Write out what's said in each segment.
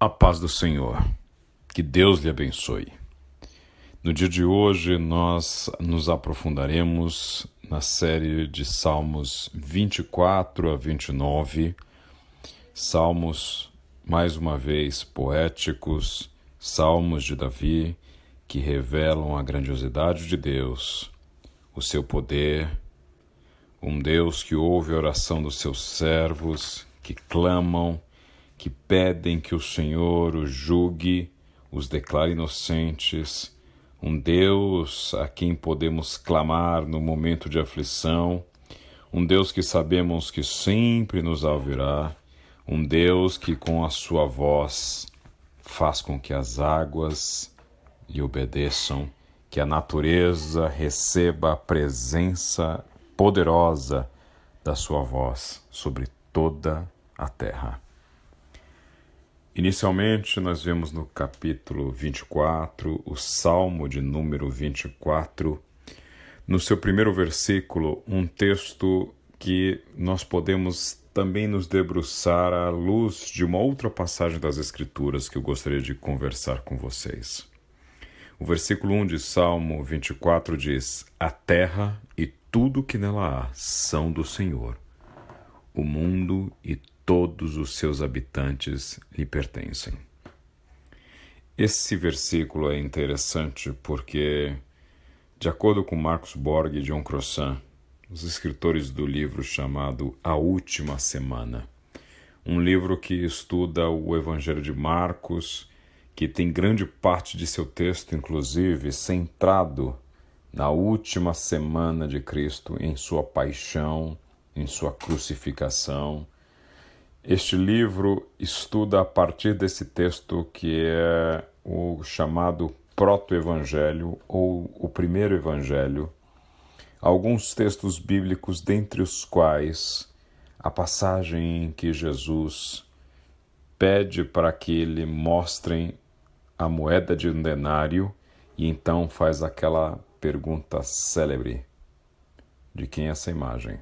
A paz do Senhor. Que Deus lhe abençoe. No dia de hoje, nós nos aprofundaremos na série de Salmos 24 a 29. Salmos, mais uma vez, poéticos, salmos de Davi, que revelam a grandiosidade de Deus, o seu poder, um Deus que ouve a oração dos seus servos, que clamam, que pedem que o Senhor os julgue, os declare inocentes, um Deus a quem podemos clamar no momento de aflição, um Deus que sabemos que sempre nos ouvirá, um Deus que com a sua voz faz com que as águas lhe obedeçam, que a natureza receba a presença poderosa da sua voz sobre toda a terra. Inicialmente, nós vemos no capítulo 24, o Salmo de número 24, no seu primeiro versículo, um texto que nós podemos também nos debruçar à luz de uma outra passagem das Escrituras que eu gostaria de conversar com vocês. O versículo 1 de Salmo 24 diz: A terra e tudo que nela há são do Senhor. O mundo e todos os seus habitantes lhe pertencem. Esse versículo é interessante porque, de acordo com Marcus Borg e John Crossan, os escritores do livro chamado A Última Semana, um livro que estuda o Evangelho de Marcos, que tem grande parte de seu texto, inclusive, centrado na última semana de Cristo, em sua paixão, em sua crucificação. Este livro estuda a partir desse texto que é o chamado proto-evangelho ou o primeiro evangelho, alguns textos bíblicos, dentre os quais a passagem em que Jesus pede para que lhe mostrem a moeda de um denário e então faz aquela pergunta célebre: de quem é essa imagem?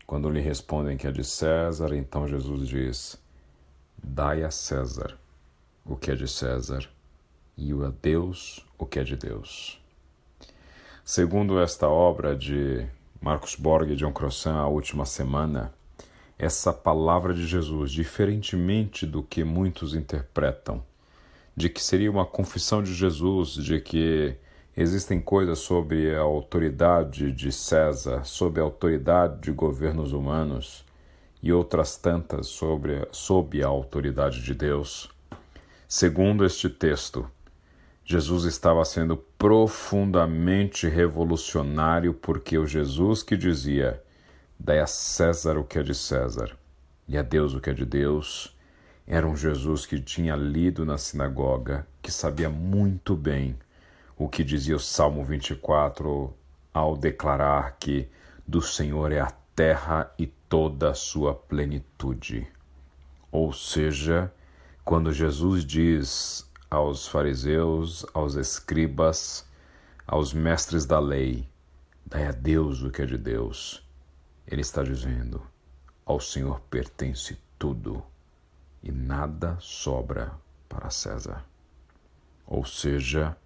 Quando lhe respondem que é de César, então Jesus diz: dai a César o que é de César e a Deus o que é de Deus. Segundo esta obra de Marcus Borg e John Crossan, A Última Semana, essa palavra de Jesus, diferentemente do que muitos interpretam, de que seria uma confissão de Jesus, de que existem coisas sobre a autoridade de César, sobre a autoridade de governos humanos e outras tantas sob a autoridade de Deus. Segundo este texto, Jesus estava sendo profundamente revolucionário porque o Jesus que dizia: dai a César o que é de César e a Deus o que é de Deus, era um Jesus que tinha lido na sinagoga, que sabia muito bem o que dizia o Salmo 24 ao declarar que do Senhor é a terra e toda a sua plenitude. Ou seja, quando Jesus diz aos fariseus, aos escribas, aos mestres da lei: dai a Deus o que é de Deus, ele está dizendo: ao Senhor pertence tudo e nada sobra para César. Ou seja,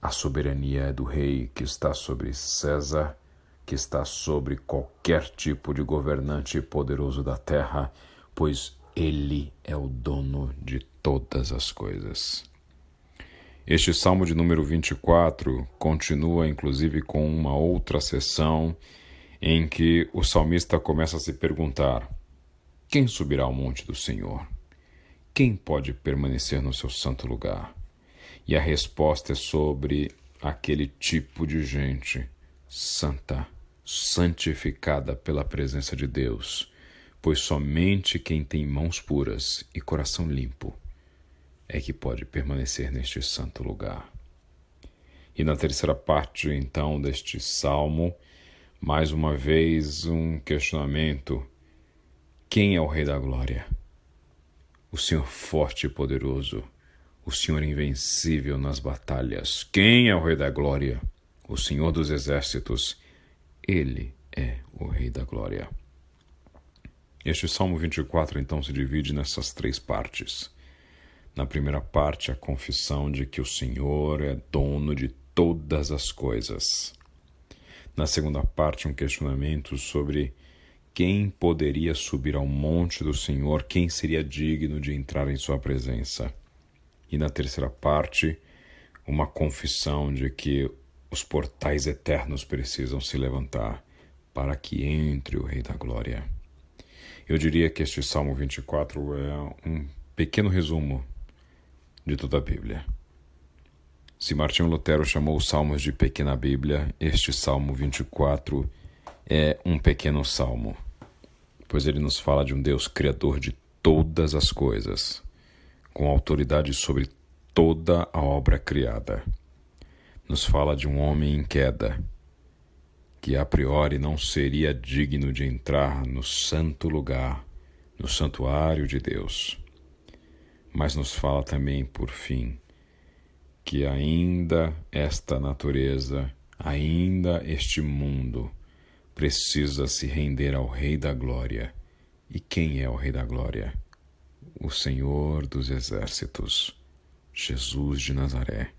a soberania é do rei que está sobre César, que está sobre qualquer tipo de governante poderoso da terra, pois ele é o dono de todas as coisas. Este Salmo de número 24 continua inclusive com uma outra seção em que o salmista começa a se perguntar: quem subirá ao monte do Senhor? Quem pode permanecer no seu santo lugar? E a resposta é sobre aquele tipo de gente santa, santificada pela presença de Deus, pois somente quem tem mãos puras e coração limpo é que pode permanecer neste santo lugar. E na terceira parte, então, deste salmo, mais uma vez um questionamento: quem é o Rei da Glória? O Senhor forte e poderoso, o Senhor invencível nas batalhas. Quem é o Rei da Glória? O Senhor dos Exércitos. Ele é o Rei da Glória. Este Salmo 24, então, se divide nessas três partes. Na primeira parte, a confissão de que o Senhor é dono de todas as coisas. Na segunda parte, um questionamento sobre quem poderia subir ao monte do Senhor, quem seria digno de entrar em sua presença. E na terceira parte, uma confissão de que os portais eternos precisam se levantar para que entre o Rei da Glória. Eu diria que este Salmo 24 é um pequeno resumo de toda a Bíblia. Se Martinho Lutero chamou os Salmos de pequena Bíblia, este Salmo 24 é um pequeno salmo, pois ele nos fala de um Deus criador de todas as coisas, com autoridade sobre toda a obra criada. Nos fala de um homem em queda, que a priori não seria digno de entrar no santo lugar, no santuário de Deus. Mas nos fala também, por fim, que ainda esta natureza, ainda este mundo, precisa se render ao Rei da Glória. E quem é o Rei da Glória? O Senhor dos Exércitos, Jesus de Nazaré,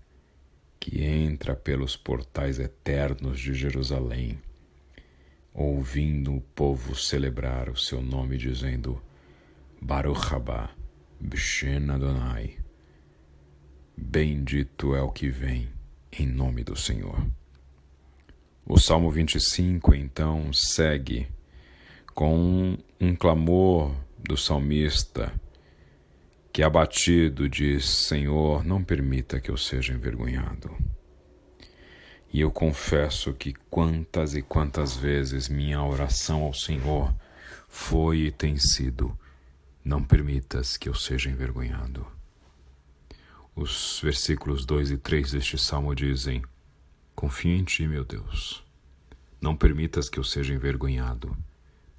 que entra pelos portais eternos de Jerusalém, ouvindo o povo celebrar o seu nome, dizendo: Baruch Haba, B'Shem Adonai. Bendito é o que vem em nome do Senhor. O Salmo 25, então, segue com um clamor do salmista, que abatido diz: Senhor, não permita que eu seja envergonhado. E eu confesso que quantas e quantas vezes minha oração ao Senhor foi e tem sido: não permitas que eu seja envergonhado. Os versículos 2 e 3 deste salmo dizem: confio em ti, meu Deus. Não permitas que eu seja envergonhado,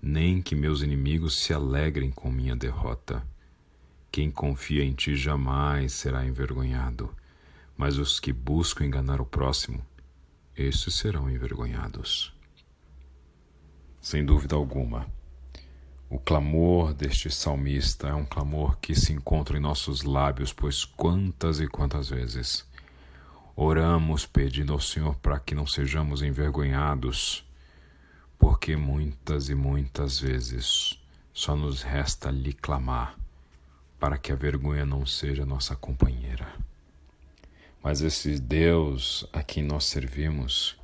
nem que meus inimigos se alegrem com minha derrota. Quem confia em ti jamais será envergonhado, mas os que buscam enganar o próximo, estes serão envergonhados. Sem dúvida alguma, o clamor deste salmista é um clamor que se encontra em nossos lábios, pois quantas e quantas vezes oramos pedindo ao Senhor para que não sejamos envergonhados, porque muitas e muitas vezes só nos resta lhe clamar para que a vergonha não seja nossa companheira. Mas esse Deus a quem nós servimos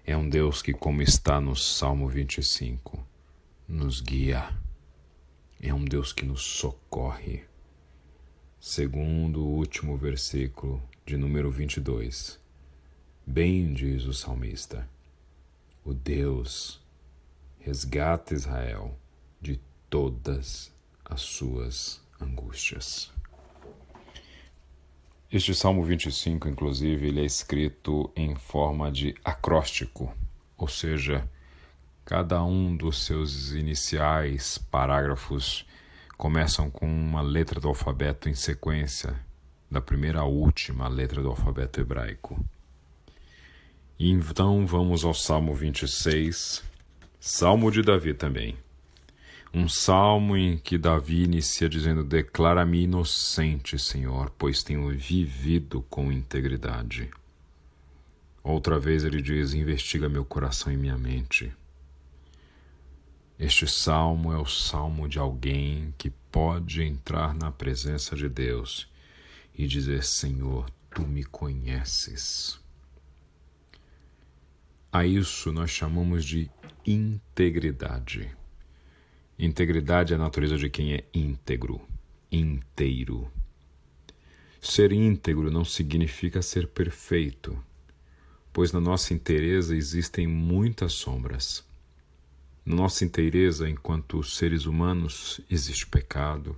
é um Deus que, como está no Salmo 25, nos guia. É um Deus que nos socorre. Segundo o último versículo de número 22, bem diz o salmista: o Deus resgata Israel de todas as suas angústias. Este Salmo 25, inclusive, ele é escrito em forma de acróstico, ou seja, cada um dos seus iniciais parágrafos começam com uma letra do alfabeto em sequência, da primeira à última letra do alfabeto hebraico. E então vamos ao Salmo 26, Salmo de Davi também. Um salmo em que Davi inicia dizendo: declara-me inocente, Senhor, pois tenho vivido com integridade. Outra vez ele diz: investiga meu coração e minha mente. Este salmo é o salmo de alguém que pode entrar na presença de Deus e dizer: Senhor, tu me conheces. A isso nós chamamos de integridade. Integridade é a natureza de quem é íntegro, inteiro. Ser íntegro não significa ser perfeito, pois na nossa inteireza existem muitas sombras. Na nossa inteireza, enquanto seres humanos, existe pecado,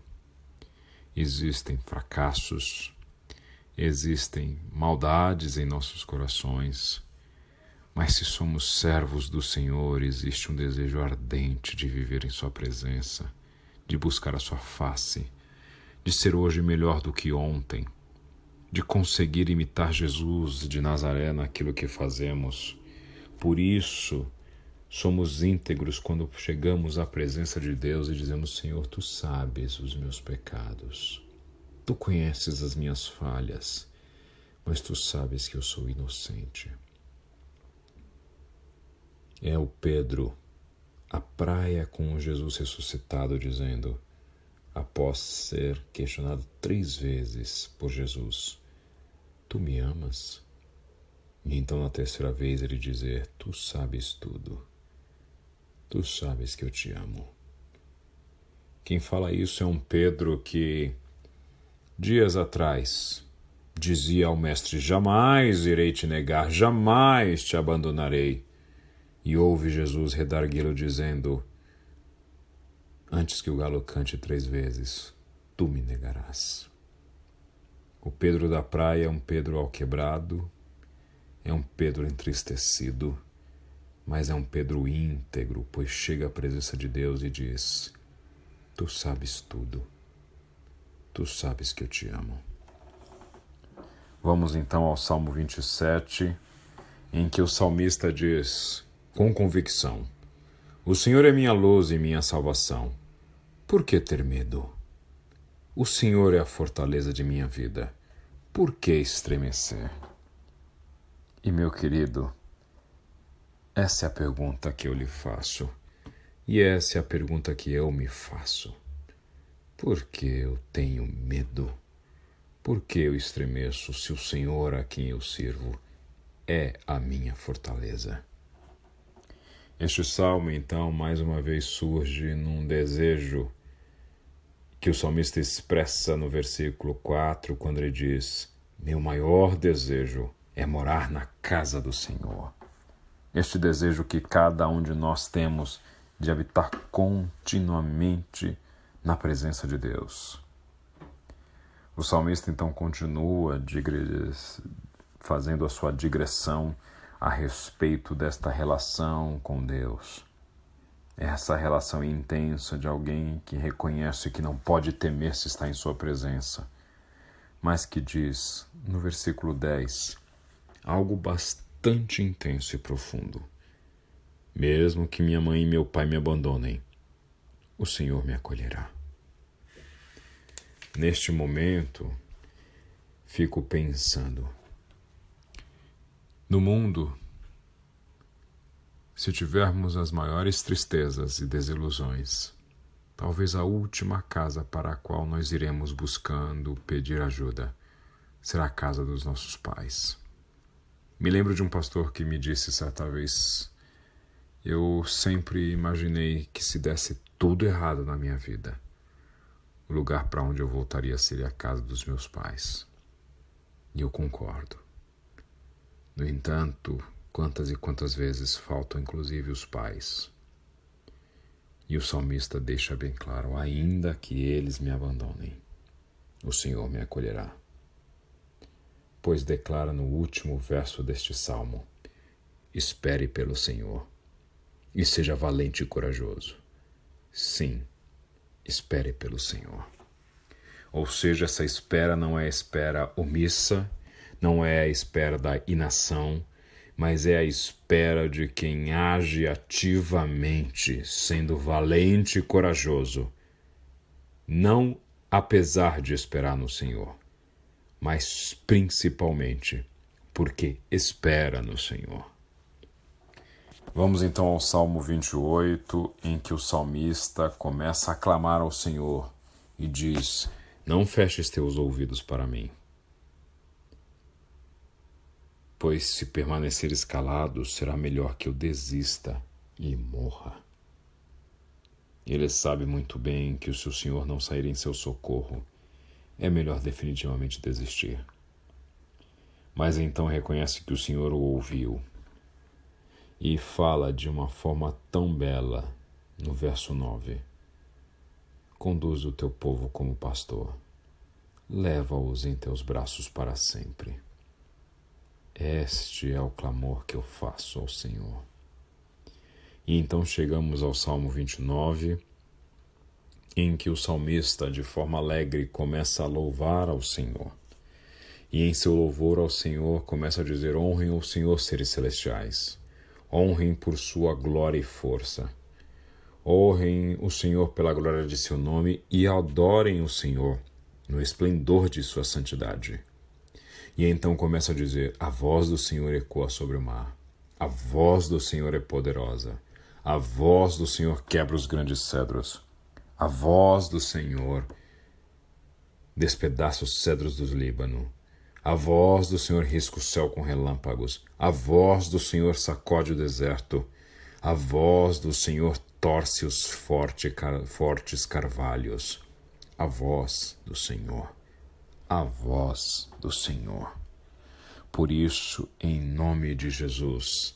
existem fracassos, existem maldades em nossos corações. Mas se somos servos do Senhor, existe um desejo ardente de viver em sua presença, de buscar a sua face, de ser hoje melhor do que ontem, de conseguir imitar Jesus de Nazaré naquilo que fazemos. Por isso, somos íntegros quando chegamos à presença de Deus e dizemos: Senhor, tu sabes os meus pecados. Tu conheces as minhas falhas, mas tu sabes que eu sou inocente. É o Pedro, à praia com Jesus ressuscitado, dizendo, após ser questionado 3 vezes por Jesus, tu me amas? E então na 3ª vez ele dizer, tu sabes tudo, tu sabes que eu te amo. Quem fala isso é um Pedro que, dias atrás, dizia ao mestre, jamais irei te negar, jamais te abandonarei. E ouve Jesus redarguê-lo dizendo, antes que o galo cante 3 vezes, tu me negarás. O Pedro da praia é um Pedro alquebrado, é um Pedro entristecido, mas é um Pedro íntegro, pois chega à presença de Deus e diz, tu sabes tudo, tu sabes que eu te amo. Vamos então ao Salmo 27, em que o salmista diz, com convicção, o Senhor é minha luz e minha salvação. Por que ter medo? O Senhor é a fortaleza de minha vida. Por que estremecer? E meu querido, essa é a pergunta que eu lhe faço. E essa é a pergunta que eu me faço. Por que eu tenho medo? Por que eu estremeço se o Senhor a quem eu sirvo é a minha fortaleza? Este salmo, então, mais uma vez surge num desejo que o salmista expressa no versículo 4, quando ele diz, meu maior desejo é morar na casa do Senhor. Este desejo que cada um de nós temos de habitar continuamente na presença de Deus. O salmista então continua fazendo a sua digressão a respeito desta relação com Deus. Essa relação intensa de alguém que reconhece que não pode temer se está em sua presença, mas que diz, no versículo 10, algo bastante intenso e profundo. Mesmo que minha mãe e meu pai me abandonem, o Senhor me acolherá. Neste momento, fico pensando, no mundo, se tivermos as maiores tristezas e desilusões, talvez a última casa para a qual nós iremos buscando pedir ajuda será a casa dos nossos pais. Me lembro de um pastor que me disse certa vez, eu sempre imaginei que se desse tudo errado na minha vida, o lugar para onde eu voltaria seria a casa dos meus pais. E eu concordo. No entanto, quantas e quantas vezes faltam inclusive os pais. E o salmista deixa bem claro, ainda que eles me abandonem, o Senhor me acolherá. Pois declara no último verso deste salmo, espere pelo Senhor e seja valente e corajoso. Sim, espere pelo Senhor. Ou seja, essa espera não é a espera omissa, não é a espera da inação, mas é a espera de quem age ativamente, sendo valente e corajoso, não apesar de esperar no Senhor, mas principalmente porque espera no Senhor. Vamos então ao Salmo 28, em que o salmista começa a clamar ao Senhor e diz, não feches teus ouvidos para mim, pois se permaneceres calado, será melhor que eu desista e morra. Ele sabe muito bem que se o Senhor não sair em seu socorro, é melhor definitivamente desistir. Mas então reconhece que o Senhor o ouviu e fala de uma forma tão bela no verso 9. Conduz o teu povo como pastor, leva-os em teus braços para sempre. Este é o clamor que eu faço ao Senhor. E então chegamos ao Salmo 29, em que o salmista, de forma alegre, começa a louvar ao Senhor. E em seu louvor ao Senhor, começa a dizer, honrem o Senhor, seres celestiais. Honrem por sua glória e força. Honrem o Senhor pela glória de seu nome e adorem o Senhor no esplendor de sua santidade. E então começa a dizer: a voz do Senhor ecoa sobre o mar, a voz do Senhor é poderosa, a voz do Senhor quebra os grandes cedros, a voz do Senhor despedaça os cedros do Líbano, a voz do Senhor risca o céu com relâmpagos, a voz do Senhor sacode o deserto, a voz do Senhor torce os fortes carvalhos, a voz do Senhor, a voz do Senhor. Por isso, em nome de Jesus,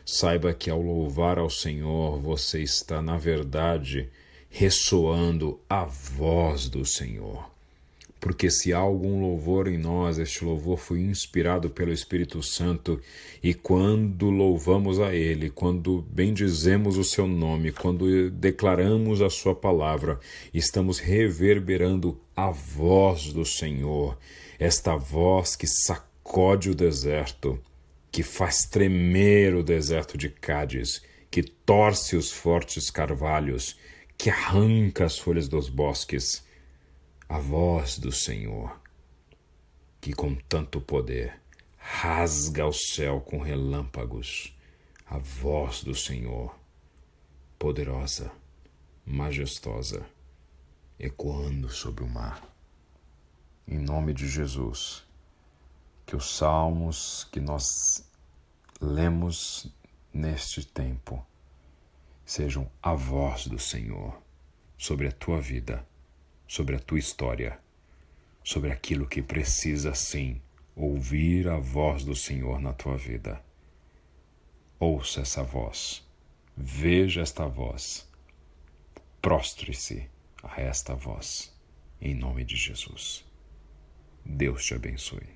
saiba que ao louvar ao Senhor, você está, na verdade, ressoando a voz do Senhor. Porque se há algum louvor em nós, este louvor foi inspirado pelo Espírito Santo, e quando louvamos a Ele, quando bendizemos o Seu nome, quando declaramos a Sua palavra, estamos reverberando a voz do Senhor, esta voz que sacode o deserto, que faz tremer o deserto de Cádiz, que torce os fortes carvalhos, que arranca as folhas dos bosques. A voz do Senhor, que com tanto poder rasga o céu com relâmpagos. A voz do Senhor, poderosa, majestosa, ecoando sobre o mar. Em nome de Jesus, que os salmos que nós lemos neste tempo sejam a voz do Senhor sobre a tua vida, sobre a tua história, sobre aquilo que precisa sim ouvir a voz do Senhor na tua vida. Ouça essa voz, veja esta voz, prostre-se a esta voz, em nome de Jesus. Deus te abençoe.